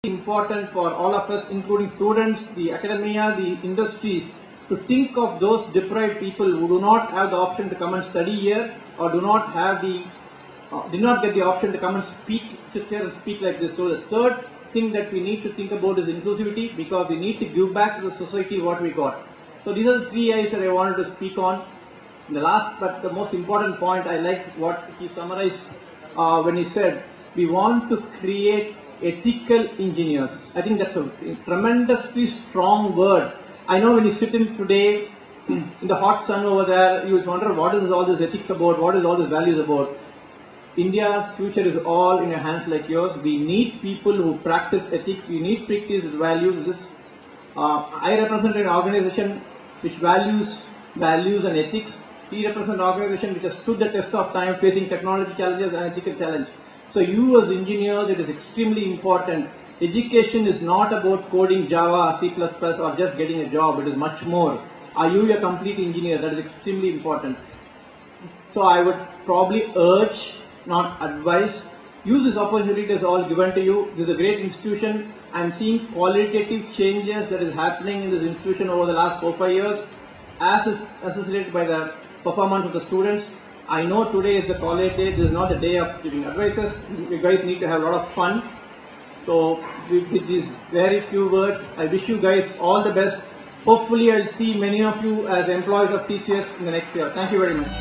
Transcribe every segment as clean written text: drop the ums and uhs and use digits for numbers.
important for all of us, including students, the academia, the industries, to think of those deprived people who do not have the option to come and study here, or do not have the did not get the option to come and sit here and speak like this. So the third thing that we need to think about is inclusivity, because we need to give back to the society what we got. So these are the three areas that I wanted to speak on. The last but the most important point, I like what he summarized when he said, we want to create ethical engineers. I think that's a tremendously strong word. I know when you sit in today in the hot sun over there, you will wonder what is all this ethics about, what is all this values about. India's future is all in your hands like yours. We need people who practice ethics. We need practice values. I represent an organization which values and ethics. He represents an organization which has stood the test of time, facing technology challenges and ethical challenge. So you as engineers, it is extremely important. Education is not about coding Java, C++ or just getting a job. It is much more. Are you a complete engineer? That is extremely important. So I would probably urge, not advise, use this opportunity that is all given to you. This is a great institution. I am seeing qualitative changes that is happening in this institution over the last 4-5 years, as is associated by the performance of the students. I know today is the college day. This is not the day of giving advices. You guys need to have a lot of fun. So with these very few words, I wish you guys all the best. Hopefully I'll see many of you as employees of TCS in the next year. Thank you very much.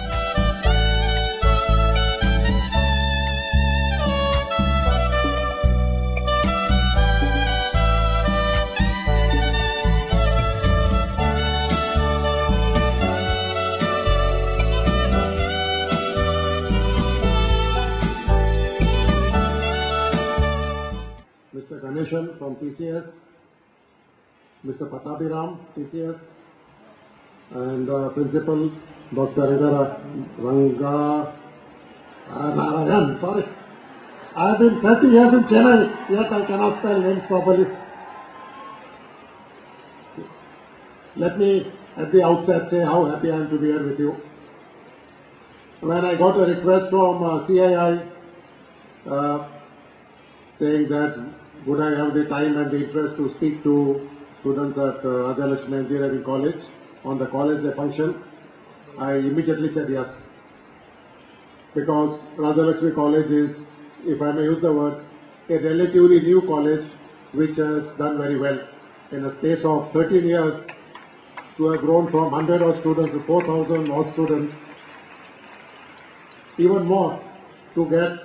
Mr. Ganeshan from TCS, Mr. Patabiram, TCS, and Principal Dr. Ranga Narayan. Sorry, I have been 30 years in Chennai, yet I cannot spell names properly. Let me at the outset say how happy I am to be here with you. When I got a request from CII saying that would I have the time and the interest to speak to students at Rajalakshmi Engineering College on the college day function, I immediately said yes. Because Rajalakshmi College is, if I may use the word, a relatively new college which has done very well. In a space of 13 years, to have grown from 100 odd students to 4,000 odd students, even more, to get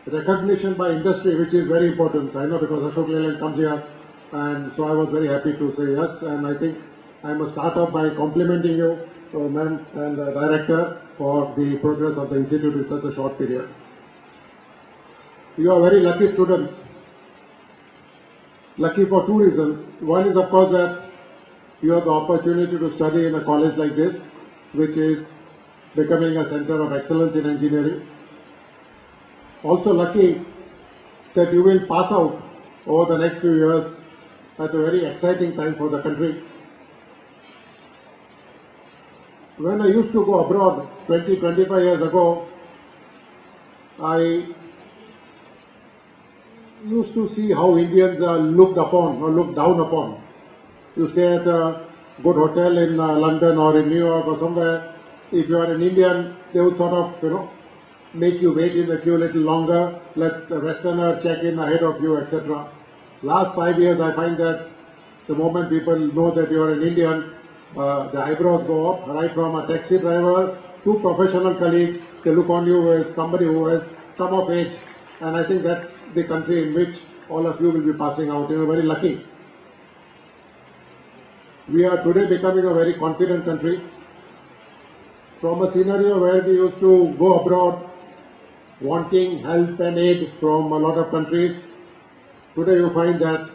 recognition by industry, which is very important. I know because Ashok Leyland comes here, and so I was very happy to say yes. And I think I must start off by complimenting you, ma'am and the director, for the progress of the institute in such a short period. You are very lucky students. Lucky for two reasons. One is, of course, that you have the opportunity to study in a college like this, which is becoming a center of excellence in engineering. Also lucky that you will pass out over the next few years at a very exciting time for the country. When I used to go abroad 20-25 years ago, I used to see how Indians are looked upon or looked down upon. You stay at a good hotel in London or in New York or somewhere. If you are an Indian, they would sort of, make you wait in the queue a little longer, let the Westerner check in ahead of you, etc. Last 5 years, I find that the moment people know that you are an Indian, the eyebrows go up, right from a taxi driver to professional colleagues. They look on you as somebody who has come of age. And I think that's the country in which all of you will be passing out. You are very lucky. We are today becoming a very confident country. From a scenario where we used to go abroad wanting help and aid from a lot of countries, today you find that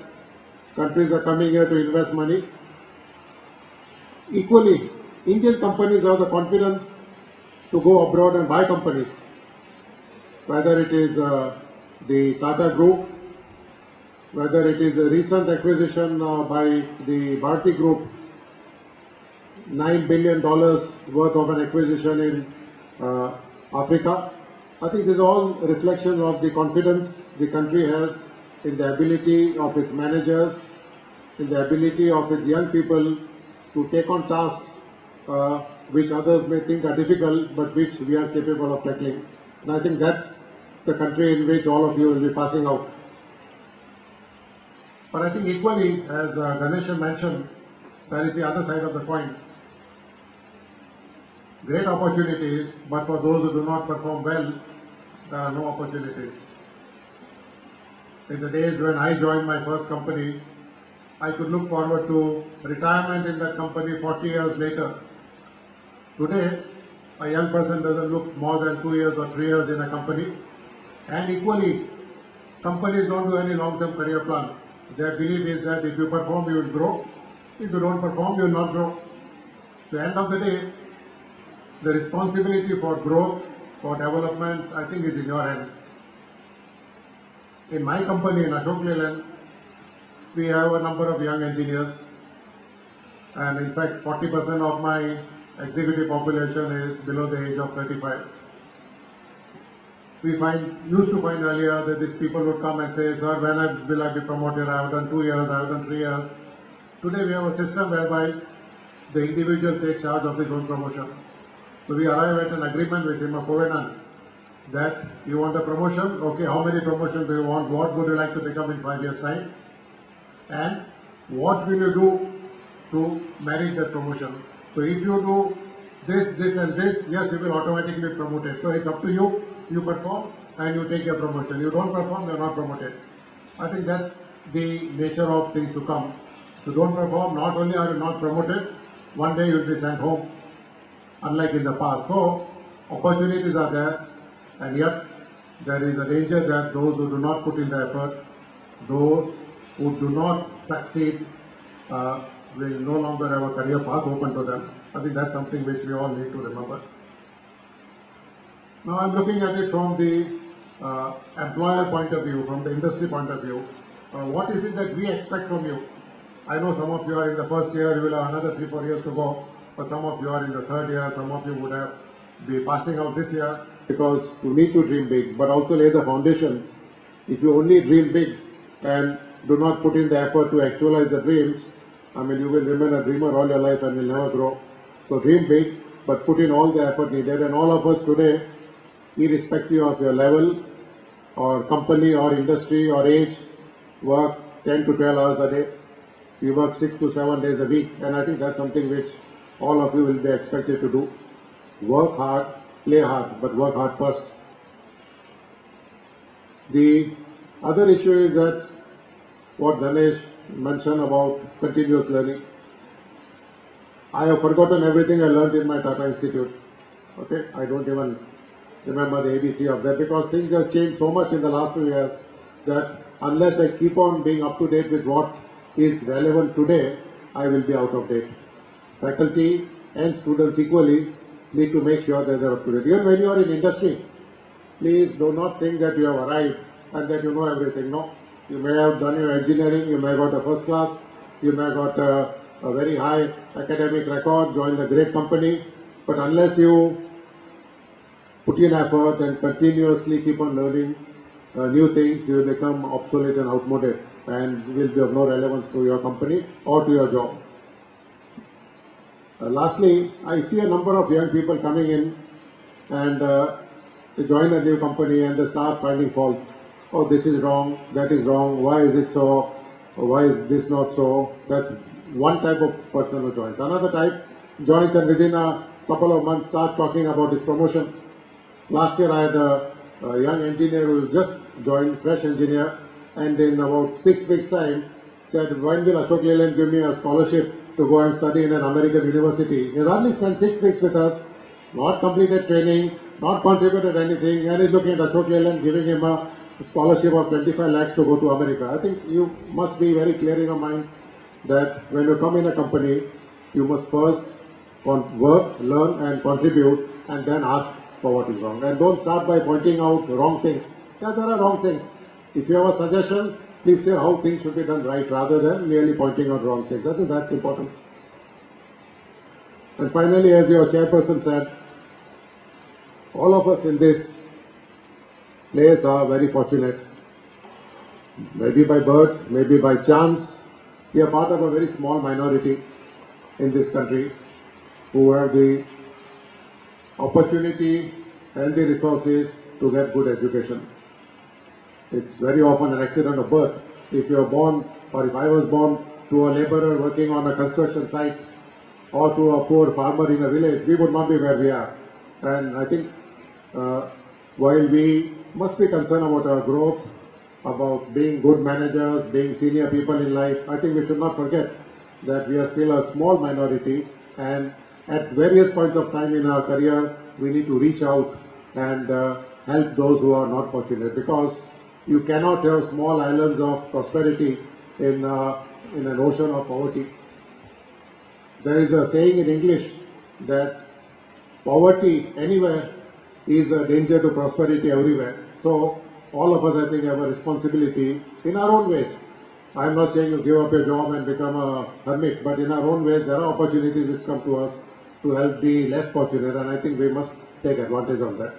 countries are coming here to invest money. Equally, Indian companies have the confidence to go abroad and buy companies. Whether it is the Tata Group, whether it is a recent acquisition by the Bharti Group, $9 billion worth of an acquisition in Africa. I think these are all reflections of the confidence the country has in the ability of its managers, in the ability of its young people to take on tasks which others may think are difficult, but which we are capable of tackling. And I think that's the country in which all of you will be passing out. But I think equally, as Ganesha mentioned, there is the other side of the coin. Great opportunities, but for those who do not perform well, there are no opportunities. In the days when I joined my first company, I could look forward to retirement in that company 40 years later. Today, a young person doesn't look more than 2 years or 3 years in a company. And equally, companies don't do any long-term career plan. Their belief is that if you perform, you will grow. If you don't perform, you will not grow. So, end of the day, the responsibility for growth, for development, I think is in your hands. In my company, in Ashok Leyland, we have a number of young engineers, and in fact 40% of my executive population is below the age of 35. We used to find earlier that these people would come and say, sir, when will I be promoted? I have done 2 years, I have done 3 years. Today we have a system whereby the individual takes charge of his own promotion. So we arrive at an agreement with him, a covenant, that you want a promotion, okay, how many promotions do you want? What would you like to become in 5 years' time? And what will you do to manage that promotion? So if you do this, this and this, yes, you will automatically be promoted. So it's up to you. You perform and you take your promotion. You don't perform, you are not promoted. I think that's the nature of things to come. You don't perform, not only are you not promoted, one day you will be sent home, unlike in the past. So opportunities are there, and yet there is a danger that those who do not put in the effort, those who do not succeed, will no longer have a career path open to them. I think that's something which we all need to remember. Now I'm looking at it from the employer point of view, from the industry point of view. What is it that we expect from you? I know some of you are in the first year, you will have another 3-4 years to go, but some of you are in the third year, some of you would have be passing out this year. Because you need to dream big, but also lay the foundations. If you only dream big and do not put in the effort to actualize the dreams, I mean, you will remain a dreamer all your life and will never grow. So dream big, but put in all the effort needed. And all of us today, irrespective of your level or company or industry or age, work 10 to 12 hours a day. We work 6 to 7 days a week, and I think that's something which all of you will be expected to do. Work hard, play hard, but work hard first. The other issue is that what Ganesh mentioned about continuous learning. I have forgotten everything I learned in my Tata Institute. Okay, I don't even remember the ABC of that, because things have changed so much in the last few years that unless I keep on being up to date with what is relevant today, I will be out of date. Faculty and students equally need to make sure that they are up to date. Even when you are in industry, please do not think that you have arrived and that you know everything. No, you may have done your engineering, you may have got a first class, you may have got a very high academic record, joined a great company, but unless you put in effort and continuously keep on learning new things, you will become obsolete and outmoded and will be of no relevance to your company or to your job. Lastly, I see a number of young people coming in and they join a new company and they start finding fault. Oh, this is wrong, that is wrong, why is it so, why is this not so? That's one type of person who joins. Another type joins and within a couple of months starts talking about his promotion. Last year I had a young engineer who just joined, fresh engineer, and in about 6 weeks time said, when will Ashok Leyland give me a scholarship to go and study in an American university? He hardly spent 6 weeks with us, not completed training, not contributed anything, and is looking at Ashok Leyland giving him a scholarship of 25 lakhs to go to America. I think you must be very clear in your mind that when you come in a company, you must first work, learn and contribute, and then ask for what is wrong. And don't start by pointing out wrong things. Yeah, there are wrong things. If you have a suggestion, please say how things should be done right rather than merely pointing out wrong things. I think that's important. And finally, as your chairperson said, all of us in this place are very fortunate. maybe by birth, maybe by chance. We are part of a very small minority in this country who have the opportunity and the resources to get good education. It's very often an accident of birth. If you are born, or if I was born to a laborer working on a construction site, or to a poor farmer in a village, we would not be where we are. And I think while we must be concerned about our growth, about being good managers, being senior people in life, I think we should not forget that we are still a small minority, and at various points of time in our career, we need to reach out and help those who are not fortunate, because you cannot have small islands of prosperity in an ocean of poverty. There is a saying in English that poverty anywhere is a danger to prosperity everywhere. So all of us, I think, have a responsibility in our own ways. I am not saying you give up your job and become a hermit, but in our own ways there are opportunities which come to us to help the less fortunate, and I think we must take advantage of that.